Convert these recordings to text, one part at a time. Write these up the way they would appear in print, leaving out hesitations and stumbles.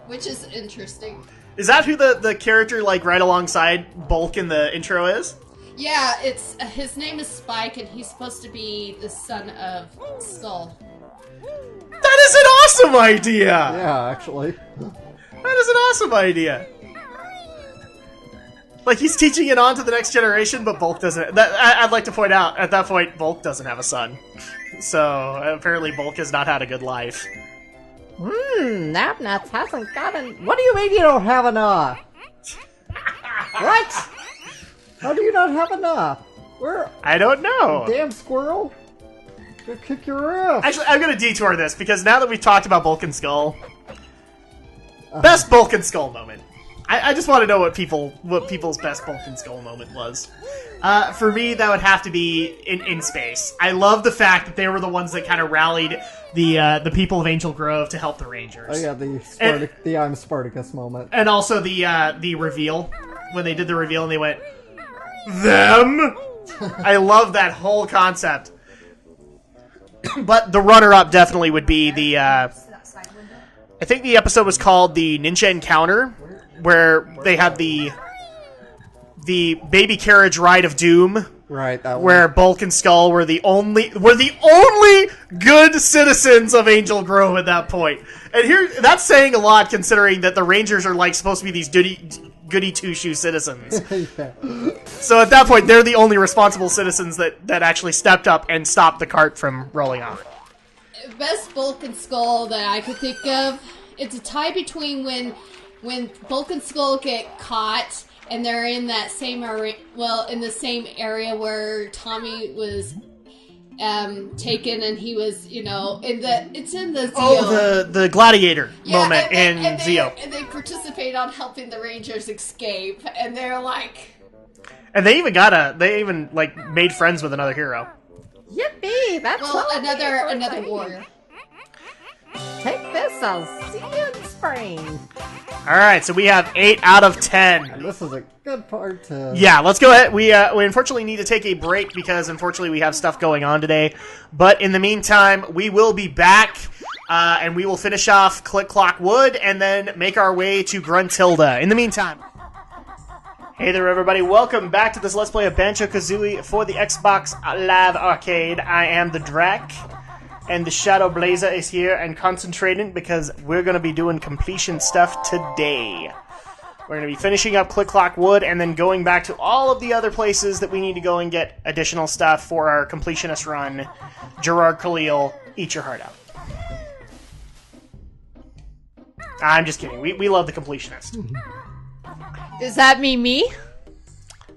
Which is interesting. Is that who the character, like, right alongside Bulk in the intro is? Yeah, it's his name is Spike, and he's supposed to be the son of Skull. That is an awesome idea! Yeah, actually. That is an awesome idea. Like, he's teaching it on to the next generation, but Bulk doesn't... I'd like to point out, at that point, Bulk doesn't have a son. So, apparently Bulk has not had a good life. Napnuts hasn't gotten... What do you mean you don't have enough? What? How do you not have enough? Where? I don't know. Damn squirrel. Gonna kick your ass. Actually, I'm gonna detour this, because now that we've talked about Bulk and Skull... Best Bulk and Skull moment. I just want to know what people's best Bulk and Skull moment was. For me, that would have to be in space. I love the fact that they were the ones that kind of rallied the people of Angel Grove to help the Rangers. Oh yeah, the I'm Spartacus moment. And also the reveal. When they did the reveal and they went, them? I love that whole concept. But the runner-up definitely would be the... I think the episode was called the Ninja Encounter, where they had the baby carriage ride of doom. Right, that one. Where Bulk and Skull were the only good citizens of Angel Grove at that point. And here, that's saying a lot, considering that the Rangers are like supposed to be these goody two-shoe citizens. Yeah. So at that point, they're the only responsible citizens that actually stepped up and stopped the cart from rolling off. Best Bulk and Skull that I could think of, it's a tie between when Bulk and Skull get caught and they're in that same area, in the same area where Tommy was taken, and he was, it's in the Zeo. Oh, the gladiator moment in Zeo. And they participate on helping the Rangers escape, and they're like... And they even made friends with another hero. Yippee! That's another warrior. Take this, I'll see you in spring. Alright, so we have 8 out of 10. And this is a good part to... Yeah, let's go ahead. We unfortunately need to take a break because unfortunately we have stuff going on today. But in the meantime, we will be back and we will finish off Clik Clok Wood and then make our way to Gruntilda. In the meantime... Hey there everybody, welcome back to this Let's Play of Banjo Kazooie for the Xbox Live Arcade. I am the Drak, and the Shadow Blazer is here and concentrating because we're going to be doing completion stuff today. We're going to be finishing up Clik Clok Wood and then going back to all of the other places that we need to go and get additional stuff for our completionist run. Gerard Khalil, eat your heart out. I'm just kidding, we love the completionist. Does that mean me?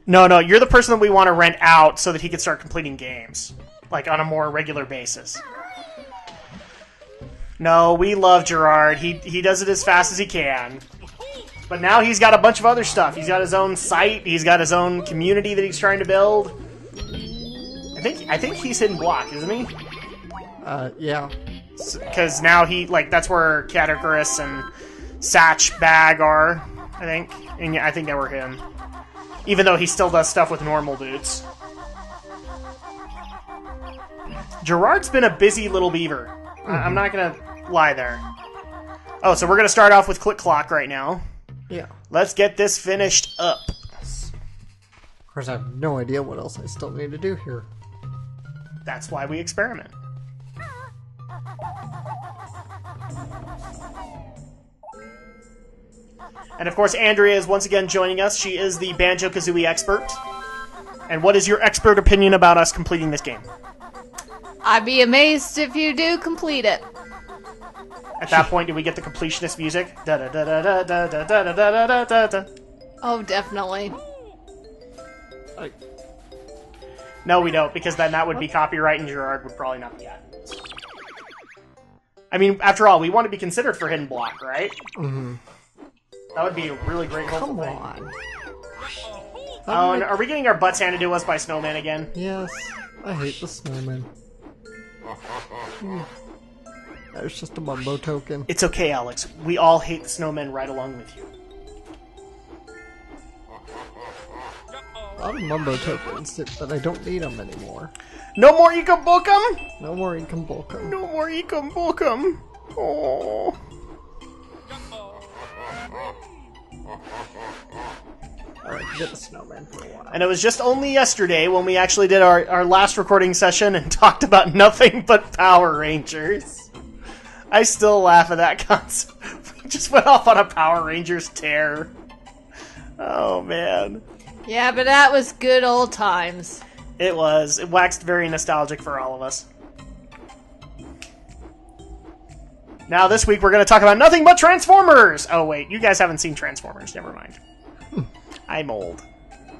No, you're the person that we want to rent out so that he can start completing games. Like, on a more regular basis. No, we love Gerard. He does it as fast as he can. But now he's got a bunch of other stuff. He's got his own site. He's got his own community that he's trying to build. I think he's Hidden Block, isn't he? Yeah. Because now that's where Categoras and Satch Bag are, I think. And yeah, I think that were him. Even though he still does stuff with normal boots. Gerard's been a busy little beaver. I'm not gonna lie there. Oh, so we're gonna start off with Clik Clok right now. Yeah. Let's get this finished up. Of course, I have no idea what else I still need to do here. That's why we experiment. And of course, Andrea is once again joining us. She is the Banjo Kazooie expert. And what is your expert opinion about us completing this game? I'd be amazed if you do complete it. At that point, do we get the completionist music? Da da da da da da da da da da da. Oh, definitely. No, we don't, because then that would be copyright and Gerard would probably not be at it. I mean, after all, we want to be considered for Hidden Block, right? Mm-hmm. That would be a really great hopeful thing. Come on. Oh, and are we getting our butts handed to us by Snowman again? Yes. I hate the snowman. That was just a mumbo token. It's okay, Alex. We all hate the Snowman right along with you. A lot of mumbo tokens, but I don't need them anymore. No more Ecobookum? No more Ecom Bulkum. No more Ecobookum. Oh. get a snowman for a while. And it was just only yesterday when we actually did our last recording session and talked about nothing but Power Rangers. I still laugh at that concept. We just went off on a Power Rangers tear. Oh, man. Yeah, but that was good old times. It was. It waxed very nostalgic for all of us. Now, this week, we're going to talk about nothing but Transformers! Oh, wait. You guys haven't seen Transformers. Never mind. I'm old.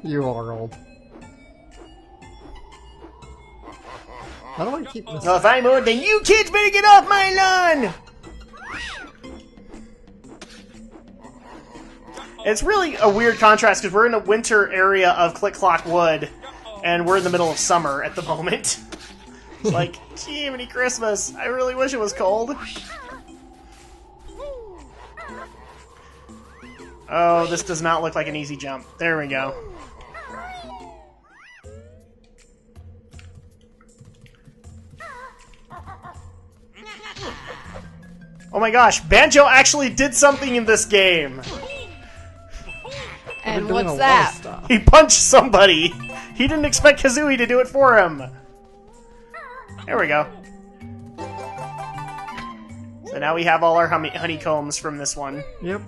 You are old. How do I keep this? Well, if I'm old, then you kids better get off my lawn! It's really a weird contrast, because we're in a winter area of Clik Clok Wood, and we're in the middle of summer at the moment. Like, gee, many Christmas. I really wish it was cold. Oh, this does not look like an easy jump. There we go. Oh my gosh, Banjo actually did something in this game. And what's that? He punched somebody. He didn't expect Kazooie to do it for him. There we go. So now we have all our honeycombs from this one. Yep.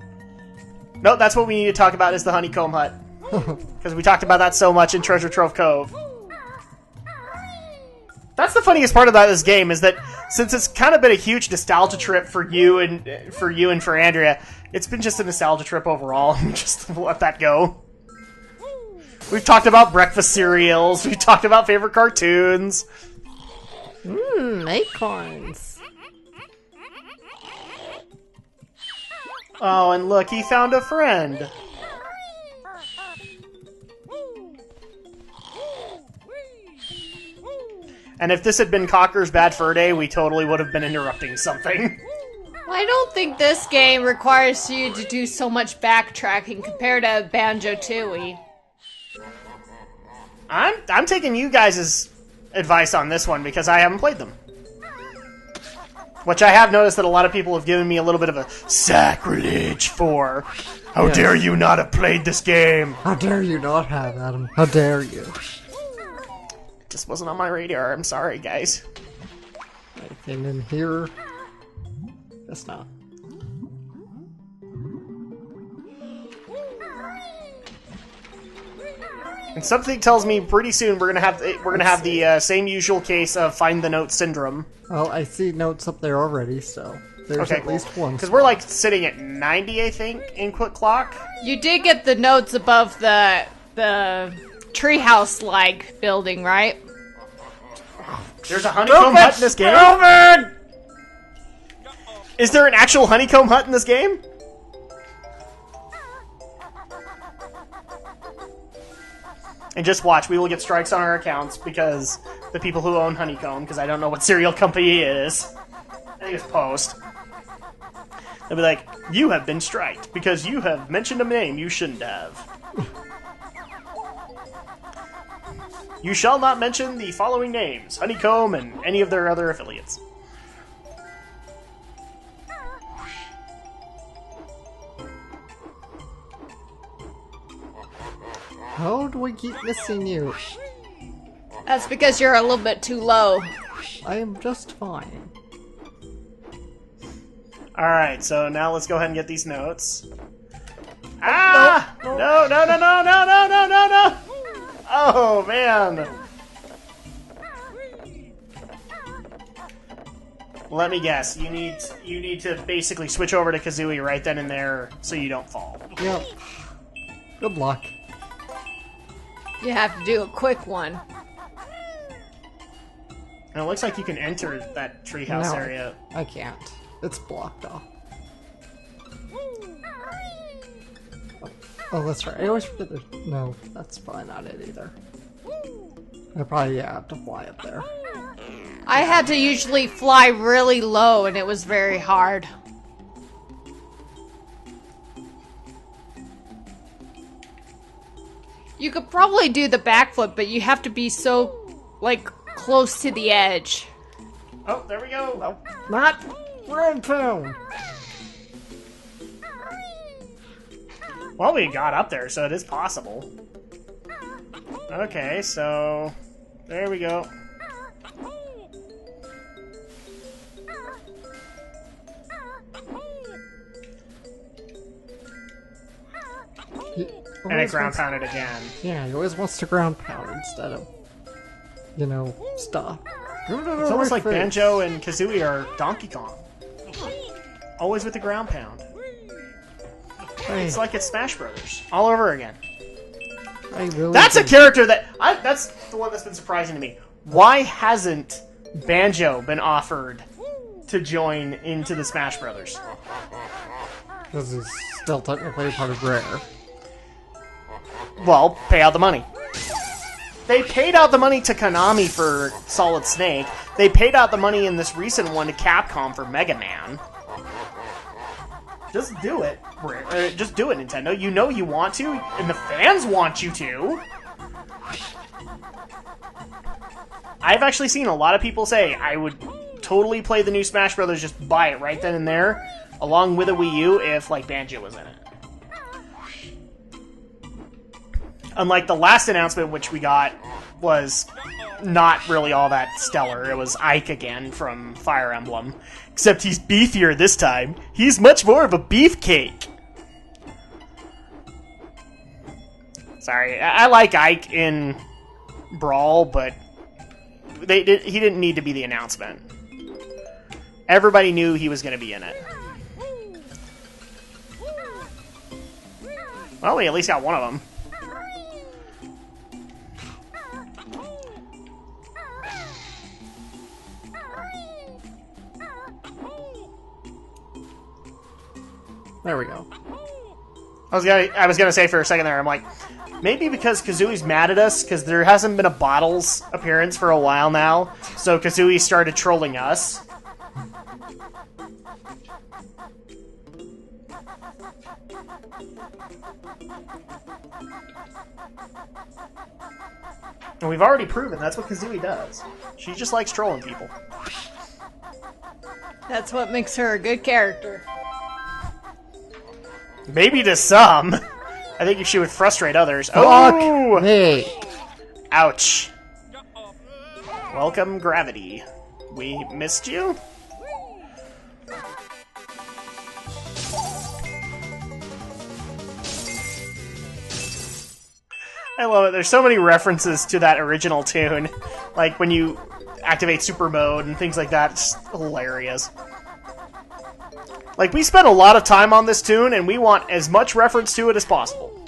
No, that's what we need to talk about is the honeycomb hut. Because we talked about that so much in Treasure Trove Cove. That's the funniest part about this game, is that since it's kind of been a huge nostalgia trip for you and for Andrea, it's been just a nostalgia trip overall. Just let that go. We've talked about breakfast cereals. We've talked about favorite cartoons. Acorns. Oh, and look, he found a friend. And if this had been Cocker's Bad Fur Day, we totally would have been interrupting something. I don't think this game requires you to do so much backtracking compared to Banjo Tooie. I'm taking you guys' advice on this one because I haven't played them. Which I have noticed that a lot of people have given me a little bit of a sacrilege for. How dare you not have played this game? How dare you not have, Adam? How dare you? It just wasn't on my radar. I'm sorry, guys. Anything in here? Guess not. And something tells me pretty soon we're gonna have the same usual case of find the note syndrome. Oh, I see notes up there already, so there's at least one. Because we're like sitting at 90, I think, in Clik Clok. You did get the notes above the treehouse-like building, right? There's a honeycomb hut in this game? Is there an actual honeycomb hut in this game? And just watch, we will get strikes on our accounts because the people who own Honeycomb, because I don't know what cereal company it is. I think it's Post. They'll be like, you have been striked because you have mentioned a name you shouldn't have. You shall not mention the following names, Honeycomb and any of their other affiliates. How do we keep missing you? That's because you're a little bit too low. I am just fine. Alright, so now let's go ahead and get these notes. Ah! No, no, no, no, no, no, no, no, no! Oh, man! Let me guess, you need to basically switch over to Kazooie right then and there so you don't fall. Yep. Good luck. You have to do a quick one. And it looks like you can enter that treehouse area. I can't. It's blocked off. Oh, that's right. I always forget there's... No, that's probably not it either. I probably have to fly up there. I had to usually fly really low, and it was very hard. You could probably do the backflip, but you have to be so, like, close to the edge. Oh, there we go. No, not Red Town. Well, we got up there, so it is possible. Okay, so there we go. And it ground pounded again. Yeah, he always wants to ground pound instead of, you know, stuff. It's almost like Banjo and Kazooie are Donkey Kong. Always with the ground pound. Hey, It's like it's Smash Brothers all over again. I really That's a think- character that's the one that's been surprising to me. Why hasn't Banjo been offered to join into the Smash Brothers? Because he's still technically part of Rare. Well, pay out the money. They paid out the money to Konami for Solid Snake. They paid out the money in this recent one to Capcom for Mega Man. Just do it. Just do it, Nintendo. You know you want to, and the fans want you to. I've actually seen a lot of people say, I would totally play the new Smash Brothers, just buy it right then and there, along with a Wii U, if, like, Banjo was in it. Unlike the last announcement, which we got, was not really all that stellar. It was Ike again from Fire Emblem. Except he's beefier this time. He's much more of a beefcake. Sorry, I like Ike in Brawl, but he didn't need to be the announcement. Everybody knew he was going to be in it. Well, we at least got one of them. There we go. I was gonna say for a second there, I'm like, maybe because Kazooie's mad at us, because there hasn't been a Bottles appearance for a while now, so Kazooie started trolling us. And we've already proven that's what Kazooie does. She just likes trolling people. That's what makes her a good character. Maybe to some. I think she would frustrate others. Fuck Oh! me. Ouch. Welcome, Gravity. We missed you? I love it. There's so many references to that original tune. Like when you activate super mode and things like that. It's hilarious. Like, we spent a lot of time on this tune, and we want as much reference to it as possible.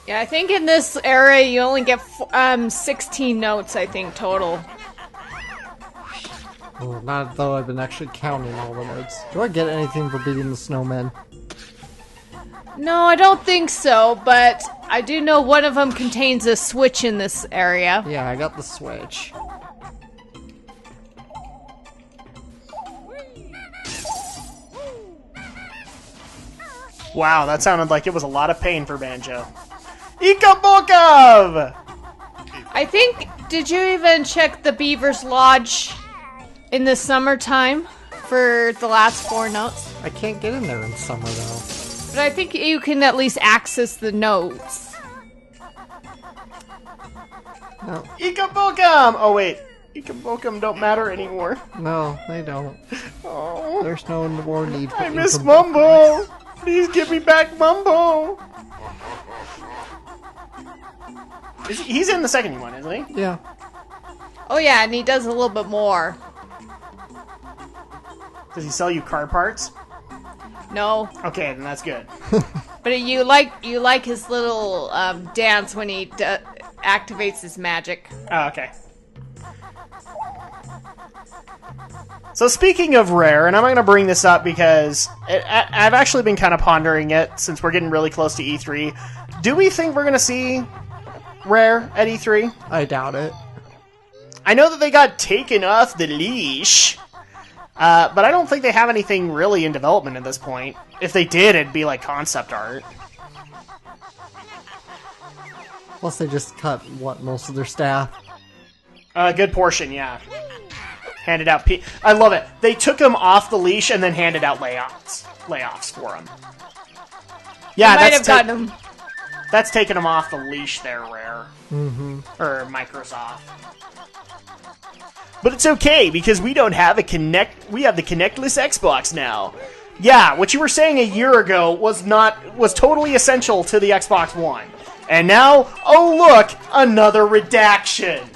Yeah, I think in this area you only get 16 notes, I think, total. Well, not though I've been actually counting all the notes. Do I get anything for beating the snowman? No, I don't think so, but I do know one of them contains a switch in this area. Yeah, I got the Switch. Wow, that sounded like it was a lot of pain for Banjo. Ikabokov! I think, did you even check the Beaver's Lodge in the summertime for the last 4 notes? I can't get in there in summer though. But I think you can at least access the notes. No, Ikabokam! Oh, wait. Ikabokam don't matter anymore. no, they don't. Oh, There's no more need for I miss Ikabokam. Mumbo! Please give me back Mumbo! He's in the second one, isn't he? Yeah. Oh yeah, and he does a little bit more. Does he sell you car parts? No, Okay, then that's good. but you like his little dance when he activates his magic. Oh, okay. So speaking of Rare, and I'm going to bring this up because I've actually been kind of pondering it since we're getting really close to E3. Do we think we're going to see Rare at E3? I doubt it. I know that they got taken off the leash, but I don't think they have anything really in development at this point. If they did, it'd be like concept art. Plus they just cut, what, most of their staff? A good portion, yeah. Handed out. I love it. They took him off the leash and then handed out layoffs for him. Yeah, might have gotten him. That's taking him off the leash there, Rare. Mm-hmm. Or Microsoft. But it's okay, because we don't have a Kinect. We have the Kinectless Xbox now. Yeah, what you were saying a year ago was totally essential to the Xbox One. And now, oh look, another redaction.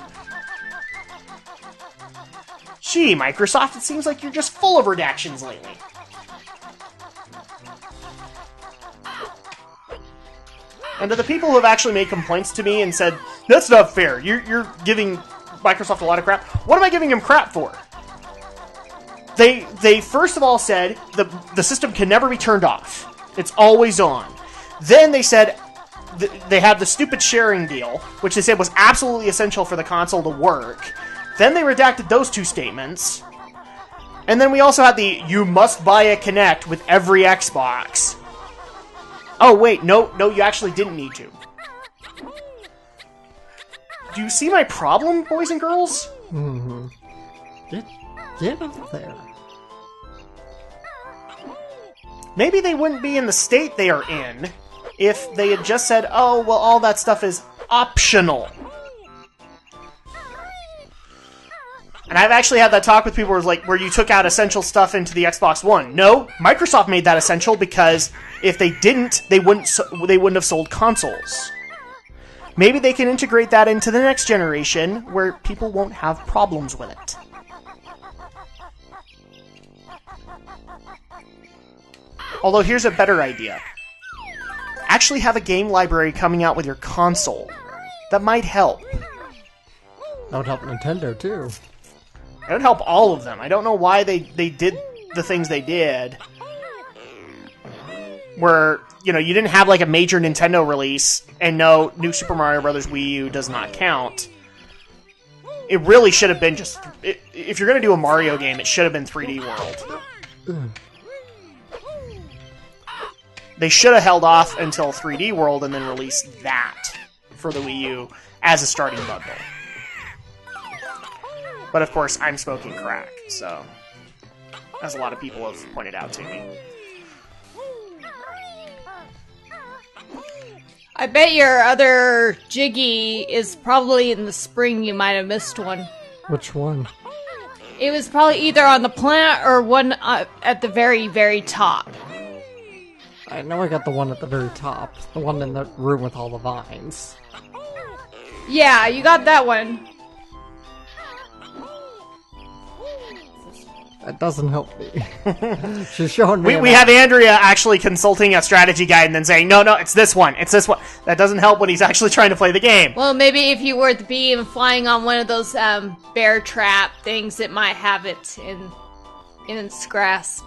Gee, Microsoft, it seems like you're just full of redactions lately. And to the people who have actually made complaints to me and said, that's not fair, you're giving Microsoft a lot of crap. What am I giving them crap for? They first of all said the system can never be turned off. It's always on. Then they said they had the stupid sharing deal, which they said was absolutely essential for the console to work. Then they redacted those two statements. And then we also had the you must buy a Kinect with every Xbox. Oh, wait, no, you actually didn't need to. Do you see my problem, boys and girls? Mm-hmm. Get over there. Maybe they wouldn't be in the state they are in if they had just said, oh, well, all that stuff is optional. And I've actually had that talk with people where you took out essential stuff into the Xbox One. No, Microsoft made that essential because if they didn't, they wouldn't have sold consoles. Maybe they can integrate that into the next generation where people won't have problems with it. Although here's a better idea. Actually have a game library coming out with your console. That might help. That would help Nintendo, too. It would help all of them. I don't know why they did the things they did. Where, you didn't have like a major Nintendo release, and no, New Super Mario Bros. Wii U does not count. It really should have been just... if you're going to do a Mario game, it should have been 3D World. They should have held off until 3D World and then released that for the Wii U as a starting bundle. But of course, I'm smoking crack, so... as a lot of people have pointed out to me. I bet your other Jiggy is probably in the spring. You might have missed one. Which one? It was probably either on the plant or one at the very, very top. I know I got the one at the very top. The one in the room with all the vines. Yeah, you got that one. That doesn't help me. She's showing me. We have Andrea actually consulting a strategy guide and then saying, no, it's this one. It's this one. That doesn't help when he's actually trying to play the game. Well, maybe if you were to be flying on one of those bear trap things, it might have it in its grasp.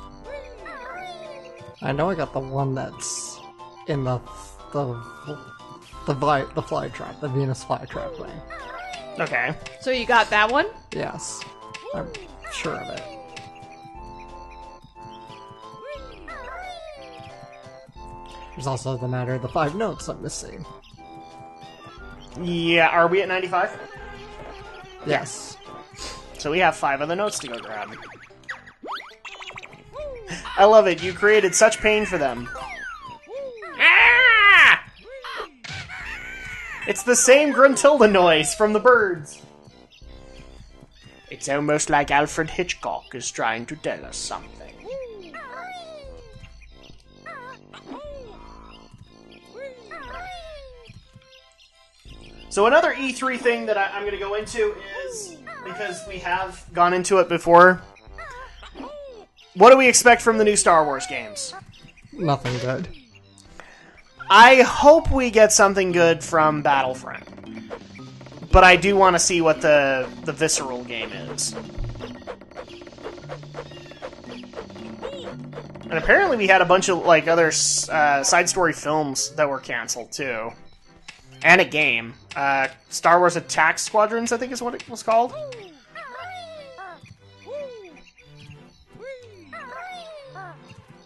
I know I got the one that's in the fly trap, the Venus fly trap thing. Okay. So you got that one? Yes. I'm sure of it. There's also the matter of the 5 notes I'm missing. Yeah, are we at 95? Yes. So we have 5 other notes to go grab. I love it. You created such pain for them. Ah! It's the same Gruntilda noise from the birds. It's almost like Alfred Hitchcock is trying to tell us something. So another E3 thing that I'm going to go into is, because we have gone into it before, what do we expect from the new Star Wars games? Nothing good. I hope we get something good from Battlefront. But I do want to see what the Visceral game is. And apparently we had a bunch of other side story films that were canceled too. And a game. Star Wars Attack Squadrons, I think is what it was called.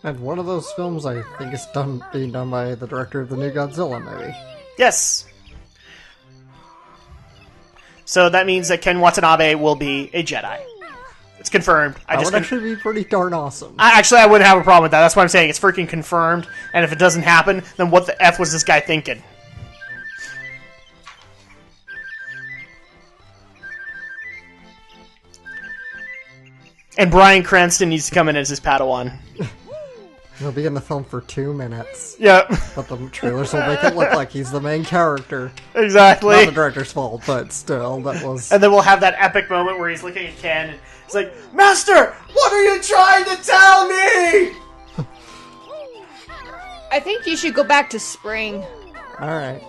And one of those films I think is being done by the director of the new Godzilla movie. Yes. So that means that Ken Watanabe will be a Jedi. It's confirmed. That would actually be pretty darn awesome. Actually, I wouldn't have a problem with that. That's why I'm saying it's freaking confirmed. And if it doesn't happen, then what the F was this guy thinking? And Bryan Cranston needs to come in as his Padawan. He'll be in the film for 2 minutes. Yep. But the trailers will make it look like he's the main character. Exactly. Not the director's fault, but still, that was... And then we'll have that epic moment where he's looking at Ken and he's like, Master, what are you trying to tell me? I think you should go back to spring. Alright.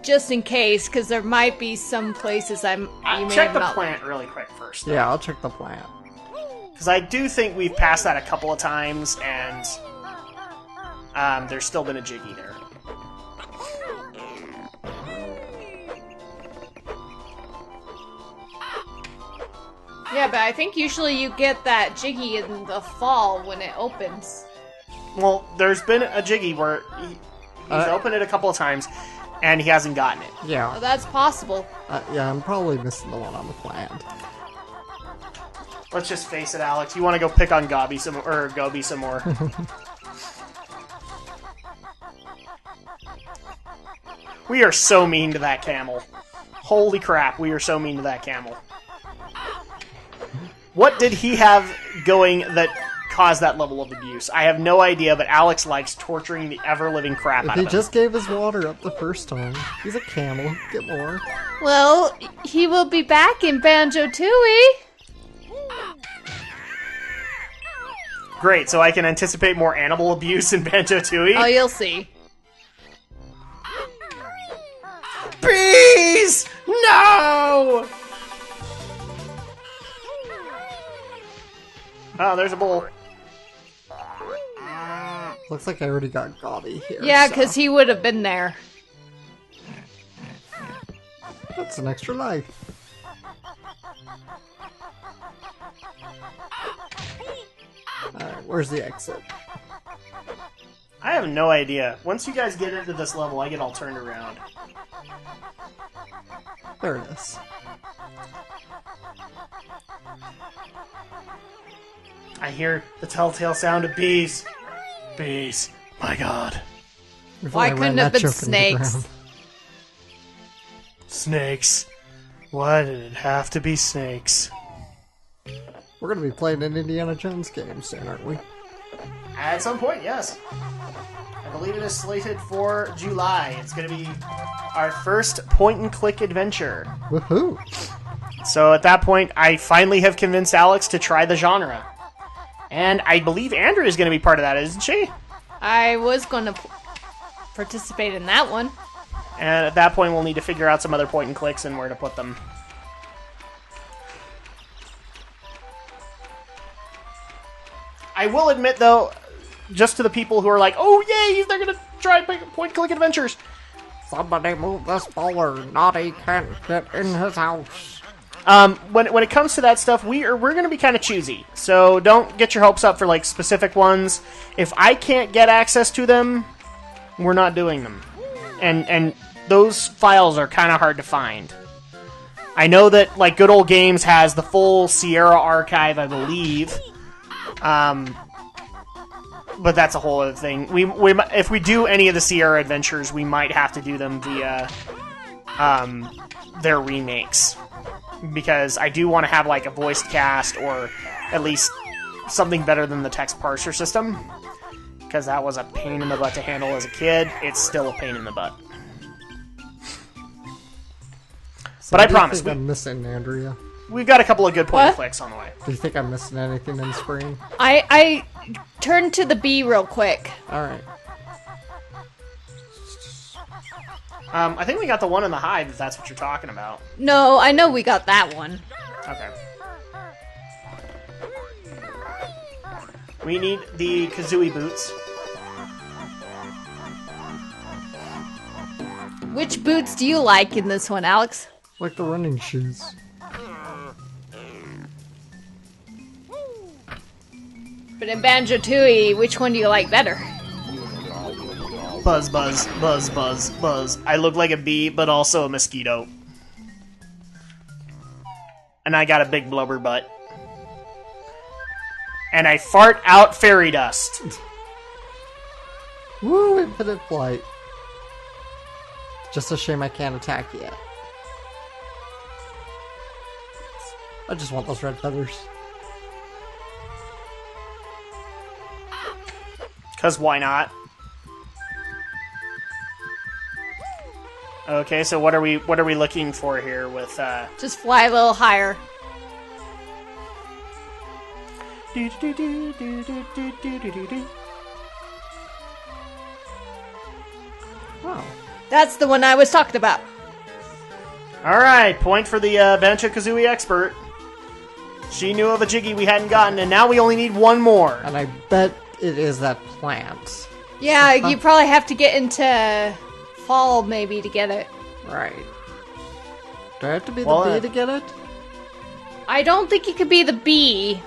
Just in case, because there might be some places you may Check have the not... plant really quick first. Though. Yeah, I'll check the plant. Because I do think we've passed that a couple of times, and there's still been a Jiggy there. Yeah, but I think usually you get that Jiggy in the fall when it opens. Well, there's been a Jiggy where he's opened it a couple of times, and he hasn't gotten it. Yeah. Oh, that's possible. Yeah, I'm probably missing the one on the plant. Let's just face it, Alex. You want to go pick on Gobi some more. We are so mean to that camel. Holy crap, we are so mean to that camel. What did he have going that caused that level of abuse? I have no idea, but Alex likes torturing the ever-living crap out of him. He just gave his water up the first time. He's a camel. Get more. Well, he will be back in Banjo Tooie. Great, so I can anticipate more animal abuse in Banjo Tooie? Oh, you'll see. Bees! No! Oh, there's a bull. Looks like I already got Gaudy here. Yeah, so. because he would have been there. That's an extra life. Alright, where's the exit? I have no idea. Once you guys get into this level, I get all turned around. There it is. I hear the telltale sound of bees. Bees. My god. We've Why only couldn't ran it have that been joke into the snakes? ground. Snakes. Why did it have to be snakes? We're gonna be playing an Indiana Jones game soon, aren't we? At some point, yes. I believe it is slated for July. It's going to be our first point-and-click adventure. Woohoo! So at that point, I finally have convinced Alex to try the genre. And I believe Andrea is going to be part of that, isn't she? I was going to participate in that one. And at that point, we'll need to figure out some other point-and-clicks and where to put them. I will admit, though, just to the people who are like, oh, yay, they're going to try point-and-click adventures. Somebody move this forward. Naughty can't get in his house. When it comes to that stuff, we're going to be kind of choosy. So don't get your hopes up for like specific ones. If I can't get access to them, we're not doing them. And those files are kind of hard to find. I know that like Good Old Games has the full Sierra archive, I believe. But that's a whole other thing. We if we do any of the Sierra adventures, we might have to do them via their remakes. Because I do want to have like a voiced cast or at least something better than the text parser system. Because that was a pain in the butt to handle as a kid. It's still a pain in the butt. So But I what do you promise, think I'm missing, Andrea? we've got a couple of good point and clicks on the way. Do you think I'm missing anything in spring? I turned to the bee real quick. Alright. I think we got the one in the hive, if that's what you're talking about. No, I know we got that one. Okay. We need the Kazooie boots. Which boots do you like in this one, Alex? Like the running shoes. But in Banjo Tooie, which one do you like better? Buzz, buzz, buzz, buzz, buzz. I look like a bee, but also a mosquito. And I got a big blubber butt. And I fart out fairy dust. Woo, infinite flight. Just a shame I can't attack yet. I just want those red feathers. Because why not? Okay, so what are we looking for here with Just fly a little higher. Oh. That's the one I was talking about. Alright, point for the Banjo Kazooie expert. She knew of a Jiggy we hadn't gotten, and now we only need one more. And I bet it is that plant. Yeah, you probably have to get into fall maybe to get it. Right. Do I have to be Well, the bee to get it? I don't think you could be the bee.